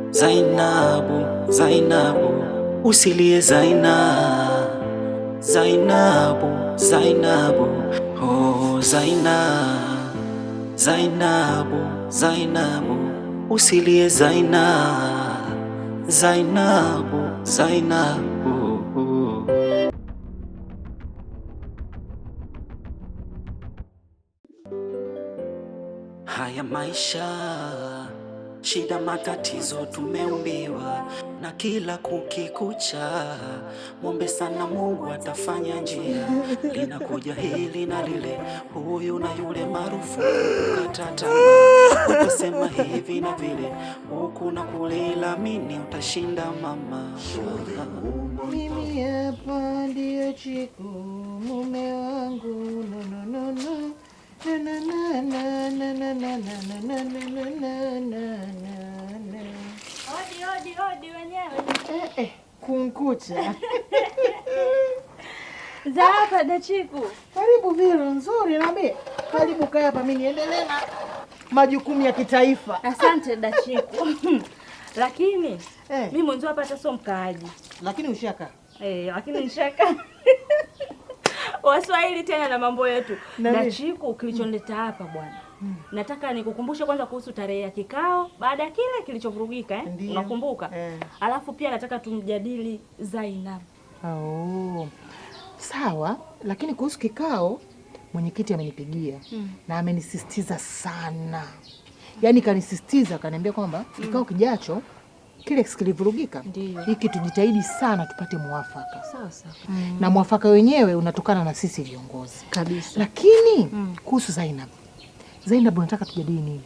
Zainabu, usilie Zainabu, oh Zainabu, usilie Zainabu. Haya maisha, shida matatizo tumeumbiwa, na kila kukikucha muombe sana Mungu atafanya njia. Linakuja hili na lile, huyu na yule, maarufu kukata tamaa, utasema hivi na vile, huku na kule, ila mimi utashinda mama. Mimi hapa ndio Chiku, mume wangu, no. Odi wenyewe. Kunkucha. Za hapa da Chiku. Karibu vile nzuri naambia. Karibu kaa hapa mimi niendelee na majukumu ya kitaifa. Asante da Chiku. Lakini mimi mwanzo hapa hata sio mkaaji. Lakini ushaka. Lakini nishaka. Waswahili tena na mambo yetu. Da Chiku, kilichonileta hapa bwana. Nataka nikukumbushe kwanza kuhusu tarehe ya kikao baada ya kile kilichovurugika Unakumbuka? Alafu pia nataka tumjadili Zainabu. Sawa, lakini kuhusu kikao mwenyekiti amenipigia na amenisisitiza sana. Yaani kanisisitiza, kaniambia kwamba kikao kijacho kile kilivurugika, hiki tujitahidi sana tupate muafaka. Sawa. Na muafaka wenyewe unatokana na sisi viongozi. Kabisa. Lakini kuhusu Zainabu nataka tujadili nini?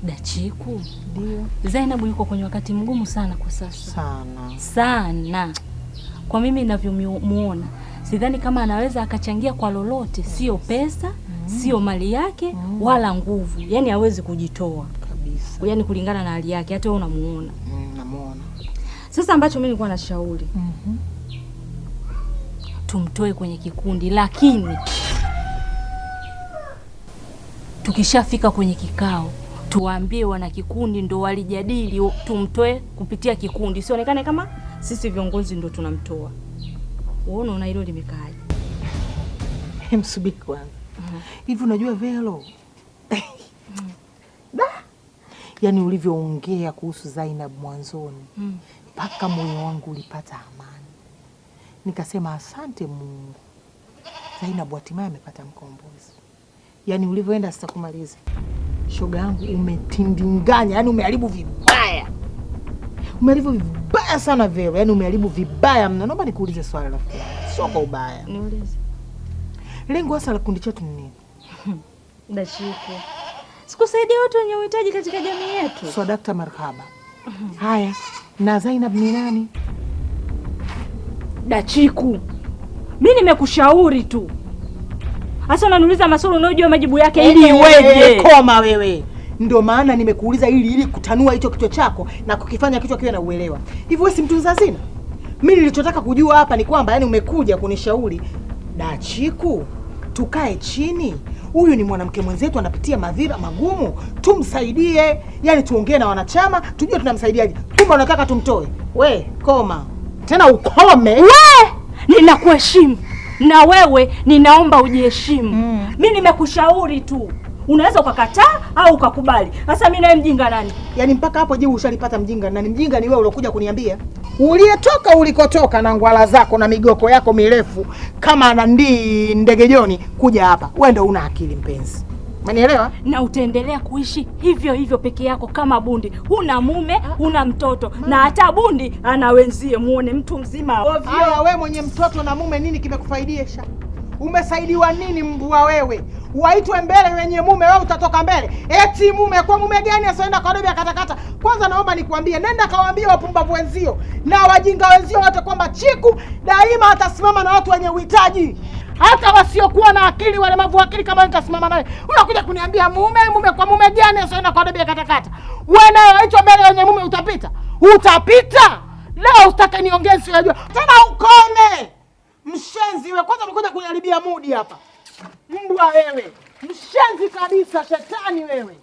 Da Chiku. Ndio. Zainabu yuko kwenye wakati mgumu sana kwa sasa. Sana. Kwa mimi ninavyomuona, sidhani kama anaweza akachangia kwa lolote, sio pesa, sio mali yake, wala nguvu. Yaani hawezi kujitoa kabisa. Yaani kulingana na hali yake, hata wewe unamuona. Namuona. Sasa ambacho mimi nilikuwa nashauri, tumtoe kwenye kikundi, lakini tukishafika kwenye kikao tuwaambie wana kikundi ndo walijadili tumtoe kupitia kikundi. Sionekane kama sisi viongozi ndo tunamtoa. Unaona hilo limekaaje? Msubiri kwanza. Hivi unajua Velo? Yaani ulivyoongea kuhusu Zainab mwanzoni, mpaka moyo wangu ulipata amani. Nikasema asante Mungu. Zainab hatimaye amepata mkombozi. Yaani ulivyoenda sasa kumaliza, shoga yangu umetindinganya, yaani umeharibu vibaya. Umeharibu vibaya sana Velo, yaani umeharibu vibaya mna. Naomba nikuulize swali rafiki. Sio kwa ubaya. Niulize. Lengo hasa la kundi chetu ni nini? Da Chiku, sikusaidia watu wenye uhitaji katika jamii yetu. So Dr. Marhaba. Haya, na Zainab ni nani? Da Chiku, mimi nimekushauri tu. Sasa unaniuliza maswali unayojua majibu yake ili iweje? Koma wewe. Ndio maana nimekuuliza ili kutanua hicho kichwa chako na kukifanya kichwa kiwe na uelewa. Hivi wewe si mtunza hazina? Mimi nilichotaka kujua hapa ni kwamba yani umekuja kunishauri Da Chiku, tukae chini. Huyu ni mwanamke mwenzetu anapitia madhira magumu, tumsaidie. Yani tuongee na wanachama, tujue tunamsaidiaje. Kumbe unataka tumtoe. We, koma. Tena ukome. We, ninakuheshimu. Na wewe ninaomba ujiheshimu. Mimi nimekushauri tu. Unaweza ukakataa au ukakubali. Sasa mimi naye mjinga nani? Yaani mpaka hapo jibu ushalipata mjinga nani? Mjinga ni wewe uliokuja kuniambia. Uliyetoka ulikotoka na ngwala zako na migoko yako mirefu kama ndege joni kuja hapa. Wewe ndio una akili mpenzi. Umenielewa? Na utaendelea kuishi hivyo hivyo peke yako kama bundi. Huna mume, huna mtoto. Na hata bundi ana wenzie, muone mtu mzima ovyo. Haya wewe mwenye mtoto na mume nini kimekufaidisha? Umesaidiwa nini mbwa wewe? Waitwe mbele wenye mume, wewe utatoka mbele. Eti mume kwa mume gani asoenda kwa dobi akatakata? Kwanza naomba nikwambie, nenda kawaambie wapumbavu wenzio na wajinga wenzio wote kwamba Chiku daima atasimama na watu wenye uhitaji. Hata wasiokuwa na akili, walemavu wa akili kama nitasimama naye. Unakuja kuniambia mume kwa mume gani asoenda kwa dobi akatakata? Wewe naye waitwe mbele wenye mume utapita? Utapita? Leo usitake niongeze unajua. Tena ukome. Mshenzi wewe, kwanza umekuja kuniharibia mudi hapa. Mbwa wewe. Mshenzi kabisa, shetani wewe.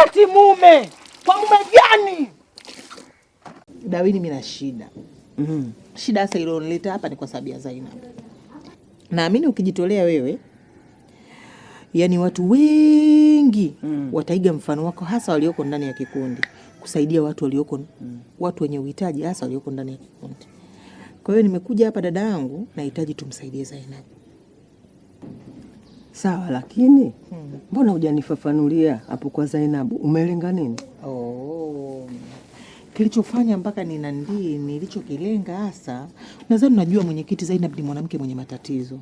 Ati mume. Kwa mume gani? Dawini, mimi na shida. Shida hasa ilionileta hapa ni kwa sababu ya Zainab. Naamini ukijitolea wewe, yani watu wengi wataiga mfano wako, hasa walioko ndani ya kikundi, kusaidia watu walioko watu wenye uhitaji, hasa walioko ndani ya kikundi. Kwa hiyo nimekuja hapa dada yangu, nahitaji tumsaidie Zainab. Sawa, lakini mbona hujanifafanulia hapo kwa Zainab? Umelenga nini? Kilichofanya mpaka nilichokilenga hasa, nadhani unajua mwenyekiti, Zainab ni mwanamke mwenye matatizo.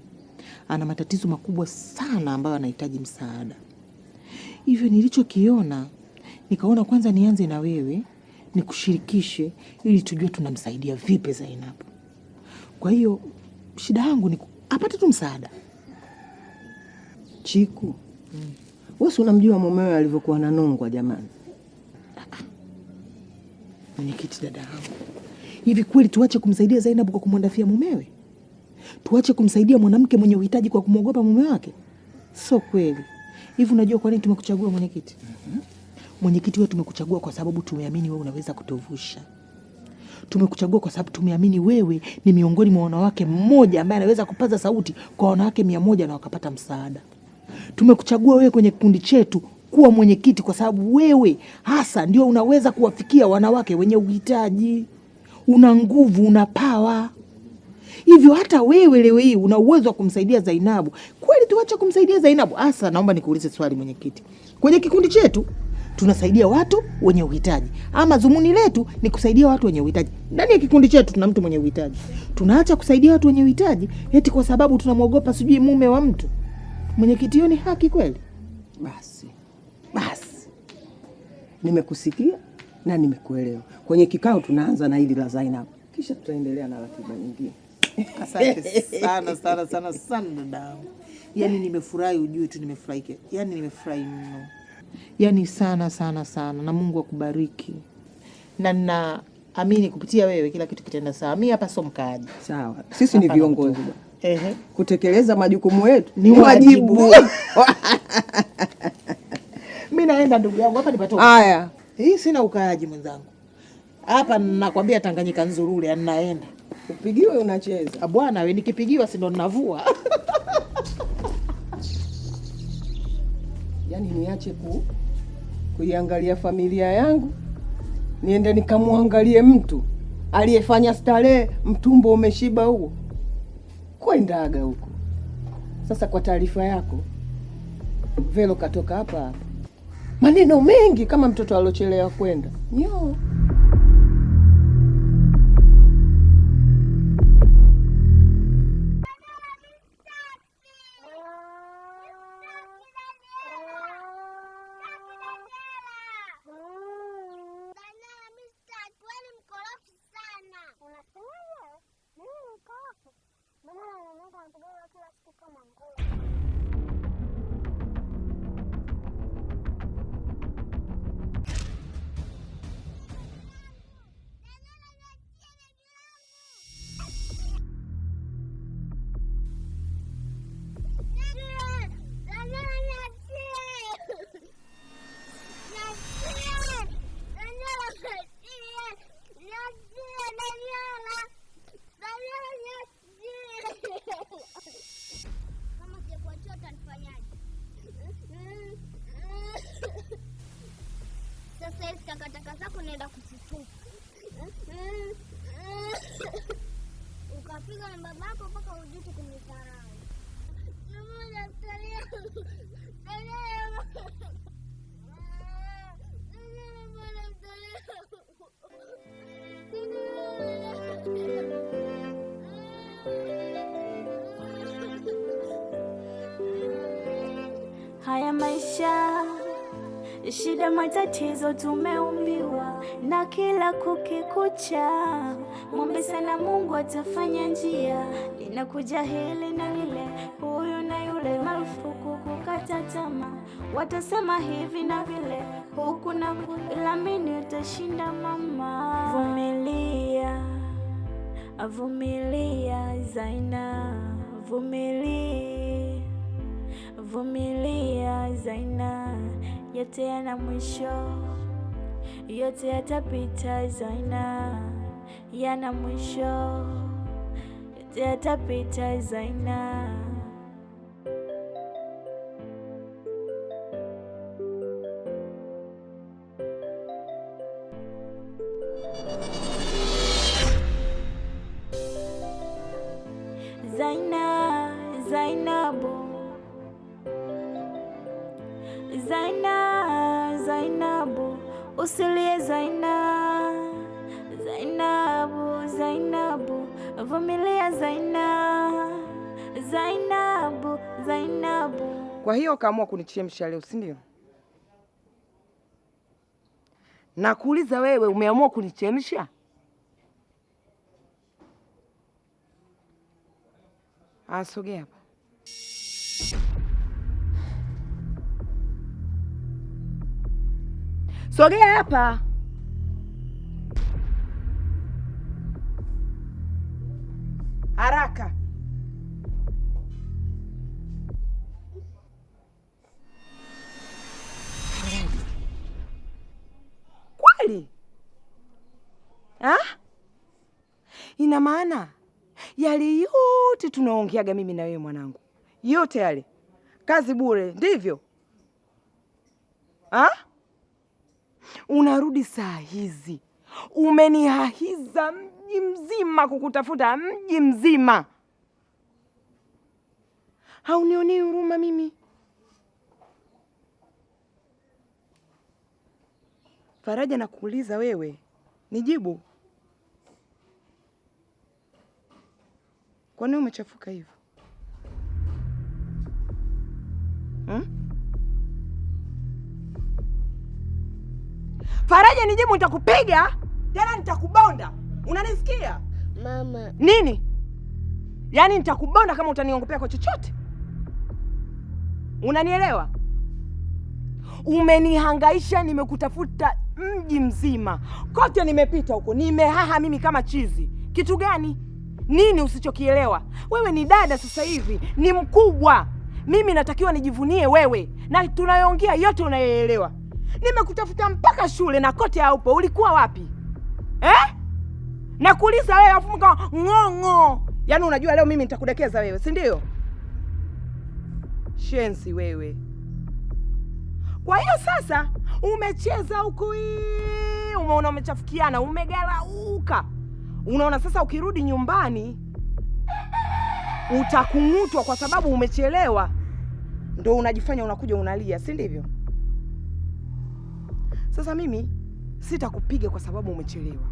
Ana matatizo makubwa sana ambayo anahitaji msaada. Hivyo nilichokiona, nikaona kwanza nianze na wewe, nikushirikishe ili tujue tunamsaidia vipi Zainab. Kwa hiyo shida yangu ni apate tu msaada. Chiku, wewe unamjua mumewe alivyokuwa ananongwa jamani. Mwenyekiti dada yangu, hivi kweli tuache kumsaidia Zainab kwa kumwandafia mumewe? Tuache kumsaidia mwanamke mwenye uhitaji kwa kumwogopa mume wake? Sio kweli. Hivi unajua kwa nini tumekuchagua mwenyekiti? Mwenyekiti, wewe tumekuchagua kwa sababu tumeamini wewe unaweza kutuvusha. Tumekuchagua kwa sababu tumeamini wewe ni miongoni mwa wanawake mmoja ambaye anaweza kupaza sauti kwa wanawake 100 na wakapata msaada. Tumekuchagua wewe kwenye kikundi chetu kuwa mwenyekiti kwa sababu wewe hasa ndio unaweza kuwafikia wanawake wenye uhitaji. Una nguvu, una power. Hivyo hata wewe leo hii una uwezo wa kumsaidia Zainabu. Kweli tuache kumsaidia Zainabu? Asa, naomba nikuulize swali mwenyekiti. Kwenye kikundi chetu tunasaidia watu wenye uhitaji. Ama dhumuni letu ni kusaidia watu wenye uhitaji. Ndani ya kikundi chetu tuna mtu mwenye uhitaji. Tunaacha kusaidia watu wenye uhitaji eti kwa sababu tunamwogopa sijui mume wa mtu. Mwenyekiti, hiyo ni haki kweli? Basi. Nimekusikia na nimekuelewa. Kwenye kikao tunaanza na hili la Zainab, kisha tutaendelea na ratiba nyingine. Asante sana dada. Yaani nimefurahi, ujue tu nimefurahi. Yaani nimefurahi mno. Yaani sana na Mungu akubariki. Na naamini kupitia wewe kila kitu kitaenda sawa. Mimi hapa sio mkaaji. Sawa. Sisi ni viongozi. Ehe. Kutekeleza majukumu yetu ni wajibu. Mimi naenda ndugu yangu, hapa nipatoka. Haya. Hii sina ukaaji mwenzangu. Hapa nakwambia Tanganyika nzurule, anaenda. Upigiwe unacheza. Bwana wewe, nikipigiwa si ndo ninavua. Yaani niache kuiangalia familia yangu, niende nikamwangalie mtu aliyefanya starehe, mtumbo umeshiba huo. Kwendaga huko. Sasa kwa taarifa yako, Velo katoka hapa. Maneno mengi kama mtoto alochelewa kwenda. Nyo. Sasa hizi takataka zako naenda kuzitupa. Ukapiga na babako mpaka ujute kunidharau. Mama haya maisha, shida matatizo tumeumbiwa, na kila kukikucha mwombe sana Mungu atafanya njia. Linakuja hili na lile, huyu na yule, marufuku kukata tamaa. Watasema hivi na vile, huku na kule, ila mimi utashinda mama. Vumilia, vumilia Zaina, vumilia, vumilia Zaina. yote yana mwisho, yote yatapita Zaina, yana mwisho, yote yatapita Zaina. Zainabu, usilie Zainabu, vumilia Zainabu. Kwa hiyo ukaamua kunichemsha leo, si ndio? Nakuuliza wewe, umeamua kunichemsha? Sogea hapa. Sogea hapa. Haraka. Kweli? Ina maana yale yote tunaongeaga mimi na wewe mwanangu, yote yale kazi bure, ndivyo? Unarudi saa hizi, umenihahiza mji mzima kukutafuta, mji mzima. Haunionei huruma mimi? Faraja, nakuuliza wewe, nijibu. Kwa nini umechafuka hivyo? Faraja, nijibu, nitakupiga tena, nitakubonda. Unanisikia? Mama. Nini? Yaani nitakubonda kama utaniongopea kwa chochote. Unanielewa? Umenihangaisha, nimekutafuta mji mzima. Kote nimepita huko, nimehaha mimi kama chizi. Kitu gani? Nini usichokielewa? Wewe ni dada sasa hivi, ni mkubwa. Mimi natakiwa nijivunie wewe, na tunayoongea yote unayoelewa. Nimekutafuta mpaka shule na kote haupo. Ulikuwa wapi? Nakuuliza wewe, afu mka ng'ong'o. Yaani unajua leo mimi nitakudekeza wewe, si ndio? Shensi wewe. Kwa hiyo sasa umecheza huko, umeona umechafukiana, umegarauka. Unaona sasa ukirudi nyumbani utakung'utwa kwa sababu umechelewa. Ndio unajifanya unakuja unalia, si ndivyo? Sasa mimi sitakupiga kwa sababu umechelewa.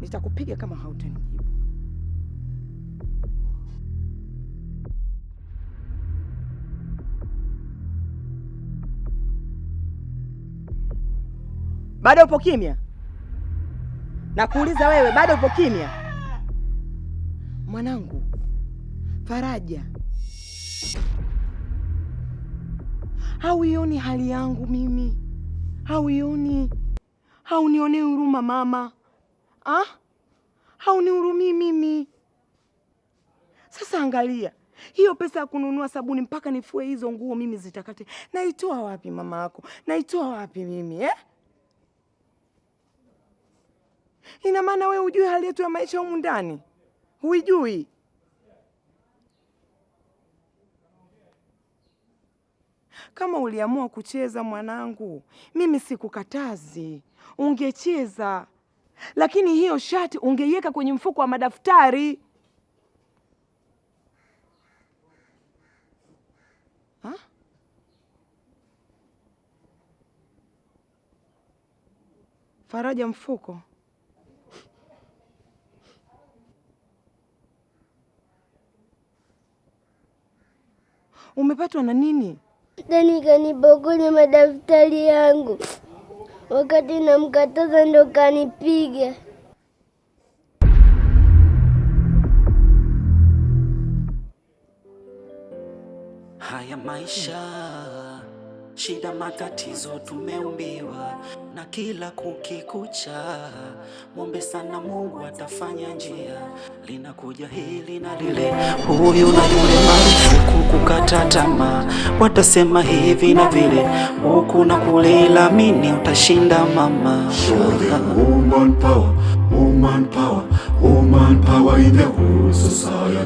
Nitakupiga kama hautanijibu. Bado upo kimya? Nakuuliza wewe, bado upo kimya? Mwanangu Faraja, hauioni hali yangu mimi? Hauioni? Haunionei huruma mama? Haunihurumii mimi? Sasa angalia, hiyo pesa ya kununua sabuni mpaka nifue hizo nguo mimi zitakate, naitoa wapi mama yako? Naitoa wapi mimi Ina maana wewe hujui hali yetu ya maisha humu ndani? Huijui? Kama uliamua kucheza mwanangu, mimi sikukatazi. Ungecheza. Lakini hiyo shati ungeiweka kwenye mfuko wa madaftari. Faraja, mfuko. Umepatwa na nini? Nani kanipokonya madaftari yangu. Wakati namkataza ndo kanipiga. Haya maisha, shida matatizo tumeumbiwa, na kila kukikucha muombe sana Mungu atafanya njia. Linakuja hili na lile, huyu na yule, marufuku kukata tamaa. Watasema hivi na vile, huku na kule, ila amini utashinda mama. Show them woman power, woman power, woman power in the whole society.